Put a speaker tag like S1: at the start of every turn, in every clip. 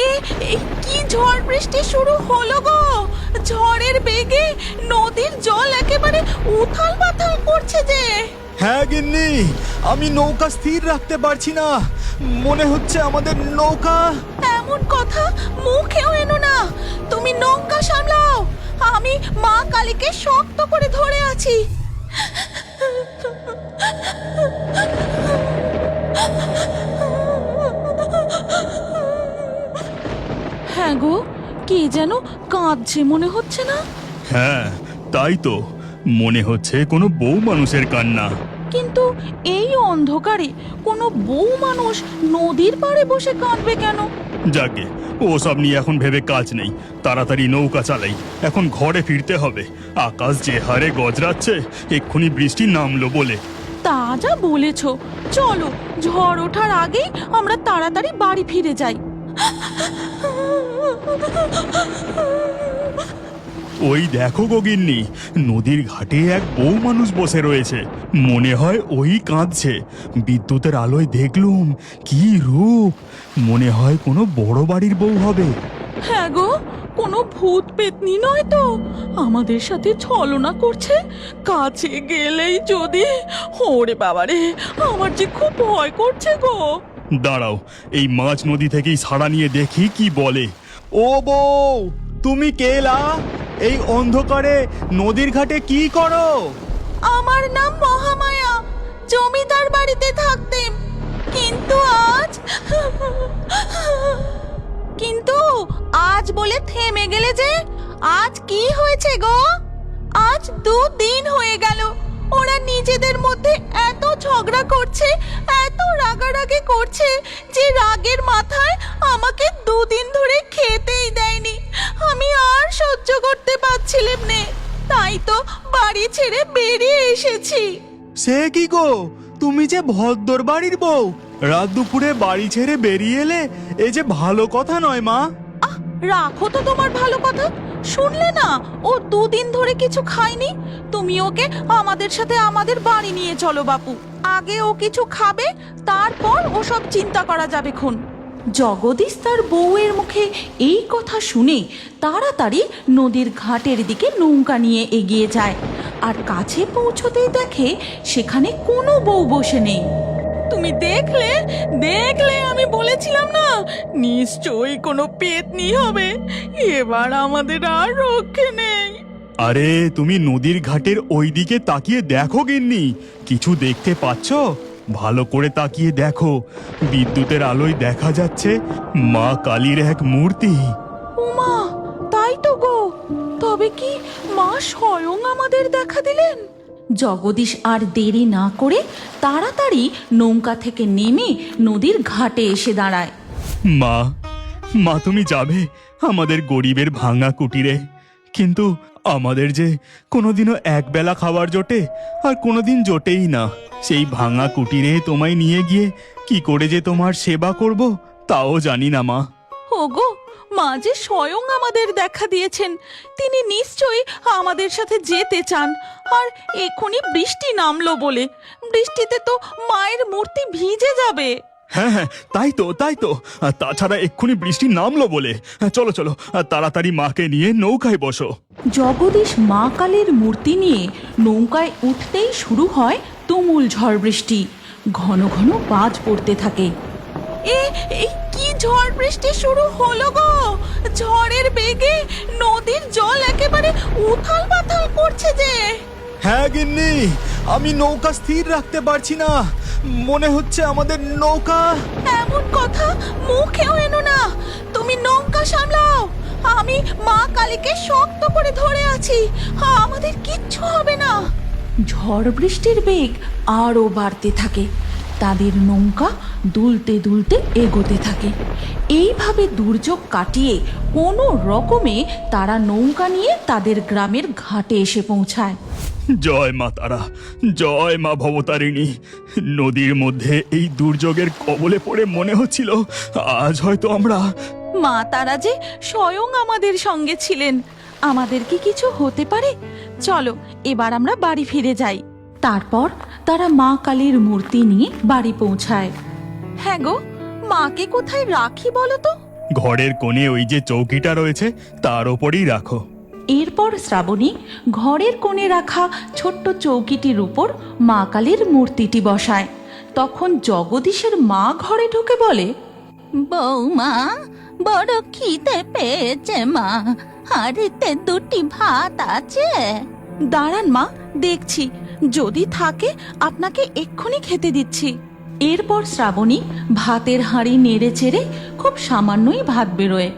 S1: এ এ কি ঝড় বৃষ্টি শুরু হলো গো! ঝড়ের বেগে নদীর জল একেবারে উথাল পাথাল করছে যে।
S2: হ্যাঁ গিন্নি, আমি নৌকা স্থির রাখতে পারছি না, মনে হচ্ছে আমাদের নৌকা।
S1: এমন কথা মুখেও এনো না, তুমি নৌকা সামলাও, আমি মা কালীকে শক্ত করে ধরে আছি। হ্যাঁ গো, কে যেন কাঁদছে মনে হচ্ছে না?
S2: হ্যাঁ তাই তো, মনে হচ্ছে কোনো বউ মানুষের কান্না।
S1: কিন্তু এই অন্ধকারে কোনো বউ মানুষ নদীর পাড়ে বসে কাঁদবে কেন?
S2: যাকে, ওসব নিয়ে এখন ভেবে কাজ নেই, তাড়াতাড়ি নৌকা চালাই, এখন ঘরে ফিরতে হবে। আকাশ যে হারে গজরাচ্ছে, এক্ষুনি বৃষ্টি নামলো বলে।
S1: তা যা বলেছ, চলো ঝড় ওঠার আগেই আমরা তাড়াতাড়ি বাড়ি ফিরে যাই।
S2: ওই দেখো গগিন্নি, নদীর ঘাটে এক বউ মানুষ বসে রয়েছে, মনে হয় ওই কাঁদছে। বিদ্যুতের আলোয় দেখলুম, কি রূপ! মনে হয় কোনো বড় বাড়ির বউ হবে।
S1: হ্যাঁ গো, কোনো ভূত পেতনি নয় তো আমাদের সাথে ছলনা করছে? কাছে গেলেই যদি, ওরে বাবারে, আমার যে খুব ভয় করছে গো।
S2: দাঁড়াও, এই মাছ নদী থেকেই ছাড়া নিয়ে দেখি কি বলে। ও বউ, তুমি কেলা? এই অন্ধকারে নদীর ঘাটে কি করো?
S1: আমার নাম মহামায়া, জমিদার বাড়িতে থাকতেম, কিন্তু আজ কিন্তু আজ বলে থেমে গেলে যে? আজ কি হয়েছে গো? আজ 2 দিন হয়ে গেল ওরা নিজেদের মধ্যে এত ঝগড়া করছে, এত রাগারাগি করছে যে রাগের মাথায় আমাকে 2 দিন ধরে খেতেই দেয়নি। আমি আর সহ্য করতে পারছিলাম না, তাই তো বাড়ি ছেড়ে বেরিয়ে এসেছি।
S2: সে কি গো, তুমি যে ভদ্র বাড়ির বউ, রাত দুপুরে বাড়ি ছেড়ে বেরিয়ে এলে, এ যে ভালো কথা নয় মা।
S1: আহ, রাখো তো তোমার ভালো কথা। শুনলে না, ও 2 দিন ধরে কিছু খায়নি। তুমি ওকে আমাদের সাথে আমাদের বাড়ি নিয়ে চলো বাপু, আগে ও কিছু খাবে, তারপর ওসব চিন্তা করা যাবে খন। জগদীশ তার বউয়ের মুখে এই কথা শুনে তাড়াতাড়ি নদীর ঘাটের দিকে নৌকা নিয়ে এগিয়ে যায়, আর কাছে পৌঁছতেই দেখে সেখানে কোনো বউ বসে নেই। তুমি দেখলে দেখলে আমি বলেছিলাম না, নিশ্চয়ই কোনো পেতনি হবে। এবার আমাদের আর রক্ষে নেই।
S2: আরে তুমি নদীর ঘাটের ওই দিকে তাকিয়ে দেখো গিন্নি, কিছু দেখতে পাচ্ছ? ভালো করে তাকিয়ে দেখো, বিদ্যুতের আলোয় দেখা যাচ্ছে মা কালীর এক মূর্তি।
S1: উমা, তাই তো গো, তবে কি মা স্বয়ং আমাদের দেখা দিলেন? জগদীশ আর দেরি না করে তাড়াতাড়ি নৌকা থেকে নেমে নদীর ঘাটে এসে দাঁড়ায়।
S2: মা, মা তুমি যাবে আমাদের গরিবের ভাঙা কুটিরে, কিন্তু আমাদের যে কোনোদিনও একবেলা খাবার জোটে, আর কোনোদিন জোটেই না। সেই ভাঙা কুটিরে তোমায় নিয়ে গিয়ে কি করে যে তোমার সেবা করব, তাও জানি না মা।
S1: ওগো, মা যে স্বয়ং আমাদের দেখা দিয়েছেন, তিনি নিশ্চয়ই আমাদের সাথে যেতে চান। আর এখনই বৃষ্টি নামলো বলে, বৃষ্টিতে তো মায়ের মূর্তি ভিজে যাবে।
S2: হ্যাঁ হ্যাঁ, তাই তো, আর তাছাড়া এক্ষুনি বৃষ্টি নামলো বলে। চলো চলো, তাড়াতাড়ি মাকে নিয়ে নৌকায় বসো।
S1: জগদীশ মা কালীর মূর্তি নিয়ে নৌকায় উঠতেই শুরু হয় তুমুল ঝড় বৃষ্টি। ঘন ঘন বাজ পড়তে থাকে। এই কি ঝড় বৃষ্টি শুরু হলো গো! ঝড়ের বেগে নদীর জল একেবারে উথাল পাথাল করছে যে।
S2: হ্যাঁ গিন্নি, আমি নৌকা স্থির রাখতে পারছি না, মনে হচ্ছে আমাদের নৌকা।
S1: এমন কথা মুখেও এনো না, তুমি নৌকা সামলাও, আমি মা কালীকে শক্ত করে ধরে আছি, আমাদের কিচ্ছু হবে না। ঝড় বৃষ্টির বেগ আরও বাড়তে থাকে, তাদের নৌকা দুলতে দুলতে এগোতে থাকে। এইভাবে দুর্যোগ কাটিয়ে কোনো রকমে তারা নৌকা নিয়ে তাদের গ্রামের ঘাটে এসে পৌঁছায়।
S2: জয় মা তারা, জয় মা ভবতারিণী। নদীর মধ্যে এই দুর্যোগের কবলে পড়ে মনে হচ্ছিল আজ হয়তো আমরা।
S1: মা তারা যে স্বয়ং আমাদের সঙ্গে ছিলেন, আমাদের কি কিছু হতে পারে? চলো এবার আমরা বাড়ি ফিরে যাই। তারপর তারা মা কালীর মূর্তি নিয়ে বাড়ি পৌঁছায়। হ্যাঁ গো, মাকে কোথায় রাখি বলো তো?
S2: ঘরের কোণে ওই যে চৌকিটা রয়েছে তার ওপরেই রাখো।
S1: এরপর শ্রাবণী ঘরের কোণে রাখা ছোট্ট চৌকিটির উপর মা কালীর মূর্তিটি বসায়। তখন জগদীশের মা ঘরে ঢুকে বলে,
S3: বৌমা, বড় খিদে পেয়েছে মা, হাঁড়িতে দুটি ভাত আছে?
S1: দাঁড়ান মা, দেখছি, যদি থাকে আপনাকে এক্ষুনি খেতে দিচ্ছি। এরপর শ্রাবণী ভাতের হাঁড়ি নেড়ে চেড়ে খুব সামান্যই ভাত বেরোয়।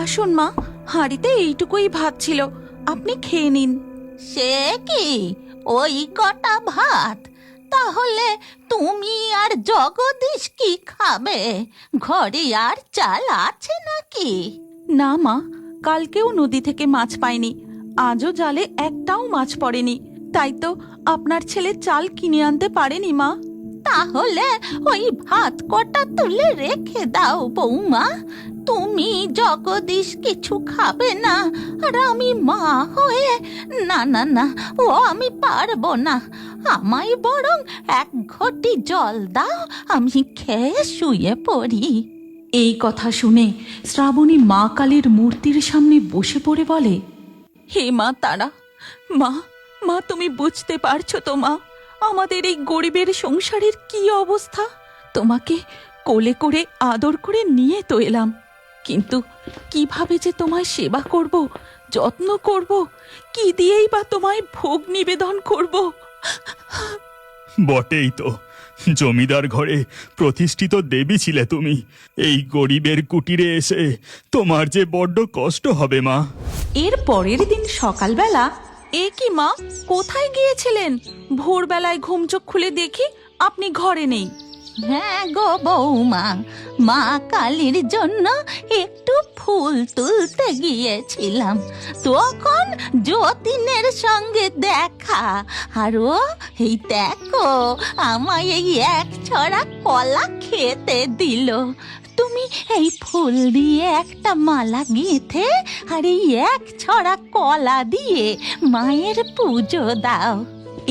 S1: আসুন মা, হাঁড়িতে এইটুকুই ভাত ছিল, আপনি খেয়ে নিন।
S3: সে কি, ওই কটা ভাত? তাহলে তুমি আর জগদীশ কি খাবে? ঘরে আর চাল আছে নাকি?
S1: না মা, কালকেও নদী থেকে মাছ পাইনি, আজও জালে একটাও মাছ পড়েনি, তাই তো আপনার ছেলে চাল কিনে আনতে পারেনি মা।
S3: তাহলে ওই ভাত কটা তুলে রেখে দাও বৌমা। তুমি জগদীশ কিছু খাবে না, আর আমি মা হয়ে, না না না, ও আমি পারবো না। আমায় বরং এক ঘটি জল দাও, আমি খেয়ে শুয়ে পড়ি।
S1: এই কথা শুনে শ্রাবণী মা কালীর মূর্তির সামনে বসে পড়ে বলে, হে মা তারা, মা মা তুমি বুঝতে পারছো তো মা, আমাদের এই গরিবের সংসারের কি অবস্থা? তোমাকে কোলে করে আদর করে নিয়ে তো এলাম, কিন্তু কিভাবে যে তোমায় সেবা করব, যত্ন করব, কি দিয়েই বা তোমায় ভোগ নিবেদন করব?
S2: বটেই তো, জমিদার ঘরে প্রতিষ্ঠিত দেবী ছিলে তুমি, এই গরিবের কুটিরে এসে তোমার যে বড্ড কষ্ট হবে মা।
S1: এর পরের দিন সকালবেলা, এ কি মা, কোথায় গিয়েছিলেন? ভোরবেলায় ঘুম চোখ খুলে দেখি আপনি ঘরে নেই।
S3: হ্যাঁ গো বৌমা, মা কালীর জন্য একটু ফুল তুলতে গিয়েছিলাম, তখন যতীনের সঙ্গে দেখা, আর ও এই দেখো আমায় এই এক ছড়া কলা খেতে দিল। তুমি এই ফুল দিয়ে একটা মালা গেঁথে আর এই এক ছড়া কলা দিয়ে মায়ের পুজো দাও।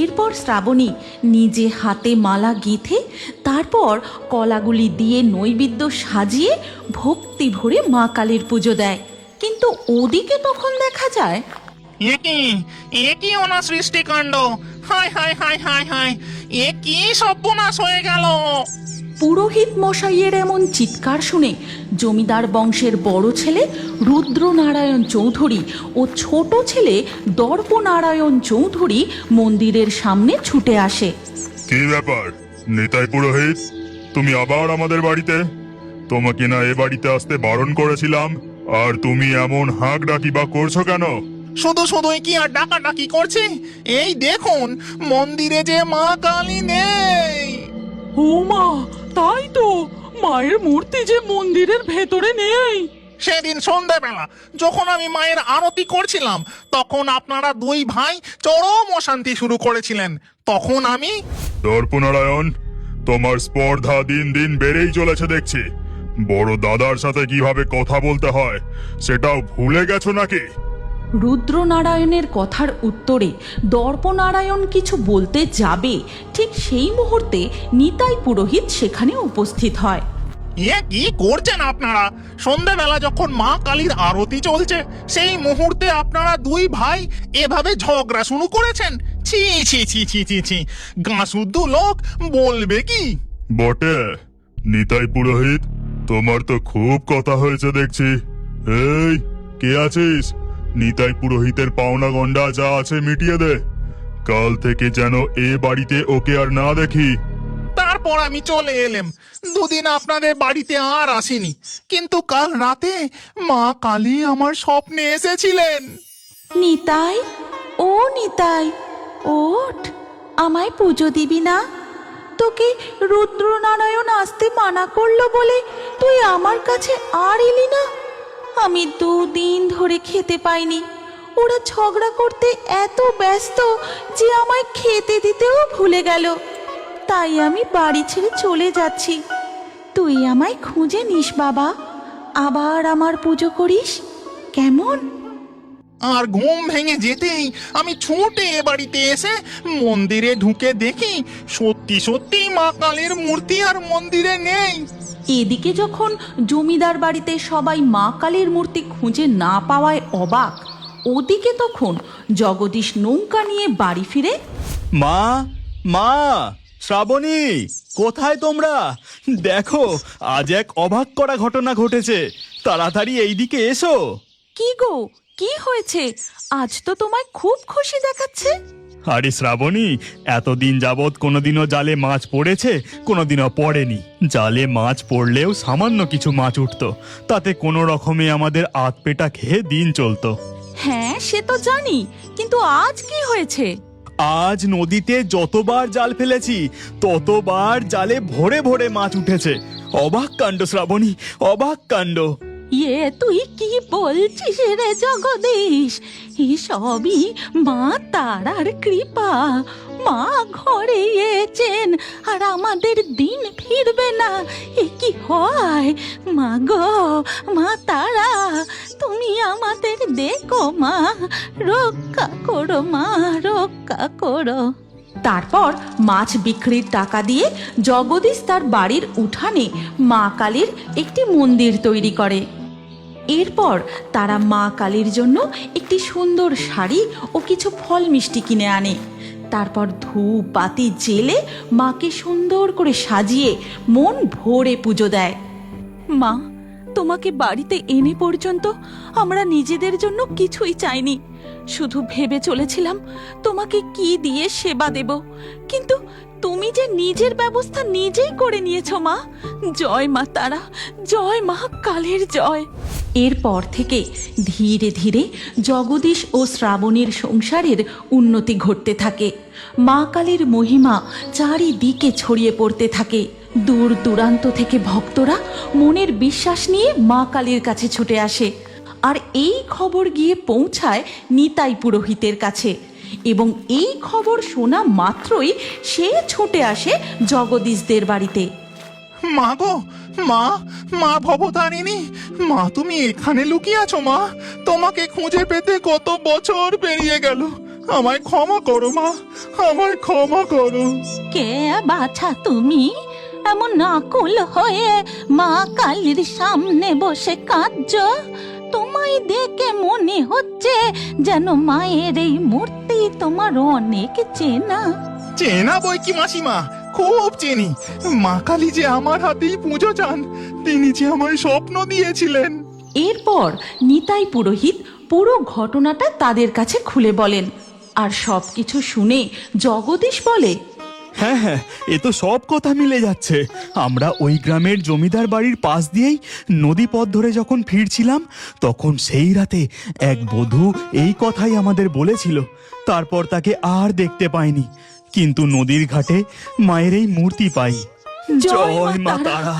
S1: এরপর শ্রাবণী নিজে হাতে মালা গেঁথে তারপর কলাগুলি দিয়ে নৈবেদ্য সাজিয়ে ভক্তি ভরে মা কালীর পুজো দেয়। কিন্তু ওদিকে তখন দেখা যায়,
S4: এ কি অনাসৃষ্টিকাণ্ড! হায় হায় হায় হায় হায়, এ কি সর্বনাশ হয়ে গেল!
S1: পুরোহিত মশাইয়ের এমন চিৎকার শুনে জমিদার বংশের বড় ছেলে রুদ্রনারায়ণ চৌধুরী ও ছোট ছেলে দর্পনারায়ণ চৌধুরী মন্দিরের সামনে ছুটে আসে।
S5: কি ব্যাপার নিতাই পুরোহিত, তুমি আবার আমাদের বাড়িতে? তোমাকে না এ বাড়িতে আসতে বারণ করেছিলাম, আর তুমি এমন হাঁক ডাকি বা করছো কেন?
S4: শুধু শুধুই কি আর ডাকাডাকি করছে? এই দেখুন, মন্দিরে যে মা কালী নেই।
S1: ও মা, তাই তো, মায়ের মূর্তি যে মন্দিরের ভেতরে নেই।
S4: সেদিন সন্ধ্যাবেলা যখন আমি মায়ের আরতি করছিলাম, তখন আপনারা দুই ভাই চরম অশান্তি শুরু করেছিলেন। তখন আমি...
S5: দর্পনারায়ণ, তোমার স্পর্ধা দিন দিন বেড়েই চলেছে দেখছি। বড় দাদার সাথে কিভাবে কথা বলতে হয় সেটাও ভুলে গেছো নাকি?
S1: রুদ্রনারায়ণের কথার উত্তরে দর্পনারায়ণ কিছু বলতে যাবে, ঠিক সেই মুহূর্তে নিতাই পুরোহিত সেখানে উপস্থিত হয়।
S4: এ কি করছেন আপনারা? সন্ধ্যাবেলা যখন মা কালীর আরতি চলছে, সেই মুহূর্তে আপনারা দুই ভাই এভাবে ঝগড়া শুরু করেছেন? ছি ছি ছি ছি ছি ছি, গাঁসুদ্ধ লোক বলবে কি?
S5: বটে, নিতাই পুরোহিত, তোমার তো খুব কথা হয়েছে দেখছি। এই, কে আছিস? নিতাই পুরোহিতের পাওনা গন্ডা যা আছে মিটিয়ে দে, কাল থেকে যেন এ বাড়িতে ওকে আর না দেখি।
S4: তারপর আমি চলে এলাম, দুদিন আপনাদের বাড়িতে আর আসিনি, কিন্তু কাল রাতে মা কালী আমার স্বপ্নে এসেছিলেন।
S1: নিতাই, ও নিতাই, ওঠ, আমায় পুজো দিবি না? তোকে রুদ্রনারায়ণ আসতে মানা করলো বলে তুই আমার কাছে আর এলি না? আমি দুদিন ধরে খেতে পাইনি, ওরা ঝগড়া করতে এত ব্যস্ত যে আমায় খেতে দিতেও ভুলে গেল, তাই আমি বাড়ি ছেড়ে চলে যাচ্ছি। তুই আমায় খুঁজে নিস বাবা, আবার আমার পুজো করিস, কেমন?
S4: আর ঘুম ভেঙে যেতেই আমি ছুটে এ বাড়িতে এসে মন্দিরে ঢুকে দেখি সত্যি সত্যি মা কালীর মূর্তি আর মন্দিরে নেই।
S1: এদিকে যখন জমিদার বাড়িতে সবাই মা কালীর মূর্তি খুঁজে না পাওয়ায় অবাক, ওদিকে তখন জগদীশ নৌকা নিয়ে বাড়ি ফিরে।
S2: মা, মা, শ্রাবণী, কোথায় তোমরা? দেখো, আজ এক অবাক করা ঘটনা ঘটেছে। তাড়াতাড়ি এইদিকে এসো।
S1: কি গো, কি হয়েছে? আজ তো তোমায় খুব খুশি দেখাচ্ছে।
S2: আরে শ্রাবণী, এতদিন যাবৎ কোনোদিনও জালে মাছ পড়েছে, কোনোদিনও পড়েনি। জালে মাছ পড়লেও সামান্য কিছু মাছ উঠতো, তাতে কোনো রকমে আমাদের আধ পেটা খেয়ে দিন চলতো।
S1: হ্যাঁ, সে তো জানি, কিন্তু আজ কি হয়েছে?
S2: আজ নদীতে যতবার জাল ফেলেছি ততবার জালে ভরে ভরে মাছ উঠেছে। অবাক কাণ্ড শ্রাবণী, অবাক কাণ্ড।
S3: তুই কি বলছিস রে জগদীশ? সবই মা তারার কৃপা। মা ঘরে এসেছেন আর আমাদের দিন ফিরবে না, এ কি হয়? মা গো, মা তারা, তুমি আমাদের দেখো মা, রক্ষা করো মা, রক্ষা করো।
S1: তারপর মাছ বিক্রির টাকা দিয়ে জগদীশ তার বাড়ির উঠানে মা কালীর একটি মন্দির তৈরি করে। এরপর তারা মা কালীর জন্য একটি সুন্দর শাড়ি ও কিছু ফল মিষ্টি কিনে আনে। তারপর ধূপ বাতি জেলে মাকে সুন্দর করে সাজিয়ে মন ভরে পুজো দেয়। মা, তোমাকে বাড়িতে এনে পর্যন্ত আমরা নিজেদের জন্য কিছুই চাইনি, শুধু ভেবে চলেছিলাম তোমাকে কি দিয়ে সেবা দেব, কিন্তু তুমি যে নিজের ব্যবস্থা নিজেই করে নিয়েছো মা। জয় মা তারা, জয় মা কালীর জয়। এরপর থেকে ধীরে ধীরে জগদীশ ও শ্রাবণীর সংসারের উন্নতি ঘটতে থাকে। মা কালীর মহিমা চারিদিকে ছড়িয়ে পড়তে থাকে। দূর দূরান্ত থেকে ভক্তরা মনের বিশ্বাস নিয়ে মা কালীর কাছে ছুটে আসে, আর এই খবর গিয়ে পৌঁছায় নিতাই পুরোহিতের কাছে, এবং এই খবর শোনা মাত্রই সে ছুটে আসে জগদীশদের বাড়িতে।
S4: মা গো, মা, মা ভবতারিণী, মা তুমি এখানে লুকিয়ে আছো? মা, তোমাকে খুঁজে পেতে কত বছর পেরিয়ে গেল। আমায় ক্ষমা করো মা, আমায় ক্ষমা করো।
S3: কে বাছা তুমি? এমন আকুল হয়ে মা কালীর সামনে বসে কাঁদছো? তোমায় দেখে মনে হচ্ছে যেন মায়ের এই মূর্তি তোমার অনেক চেনা।
S4: চেনা বই কি মাসিমা, খুব চিনি। মা কালী যে আমার হাতেই পুজো চান, তিনি যে আমায় স্বপ্ন দিয়েছিলেন।
S1: এরপর নিতাই পুরোহিত পুরো ঘটনাটা তাদের কাছে খুলে বলেন, আর সবকিছু শুনে জগদীশ বলে,
S2: হ্যাঁ হ্যাঁ, এ তো সব কথা মিলে যাচ্ছে। আমরা ওই গ্রামের জমিদার বাড়ির পাশ দিয়েই নদী পথ ধরে যখন ফিরছিলাম, তখন সেই রাতে এক বধূ এই কথাই আমাদের বলেছিল। তারপর তাকে আর দেখতে পাইনি, কিন্তু নদীর ঘাটে মায়ের এই মূর্তি পাই। জয় মা তারা,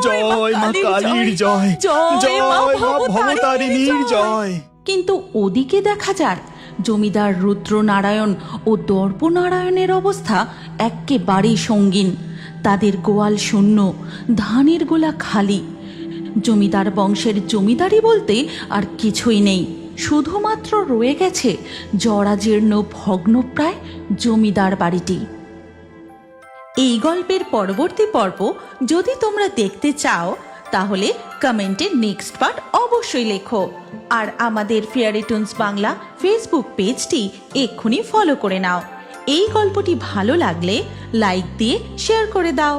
S2: জয় মা কালীর জয়, জয় মা ভবতারিণীর জয়।
S1: কিন্তু ওদিকে দেখা যায় জমিদার রুদ্রনারায়ণ ও দর্পনারায়ণের অবস্থা এক্কেবারেই সঙ্গীন। তাদের গোয়াল শূন্য, ধানের গোলা খালি। জমিদার বংশের জমিদারি বলতে আর কিছুই নেই, শুধুমাত্র রয়ে গেছে জরাজীর্ণ ভগ্নপ্রায় জমিদার বাড়িটি। এই গল্পের পরবর্তী পর্ব যদি তোমরা দেখতে চাও, তাহলে কমেন্টে নেক্সট পার্ট অবশ্যই লেখো, আর আমাদের ফেয়ারি টুনস বাংলা ফেসবুক পেজটি এক্ষুনি ফলো করে নাও। এই গল্পটি ভালো লাগলে লাইক দিয়ে শেয়ার করে দাও।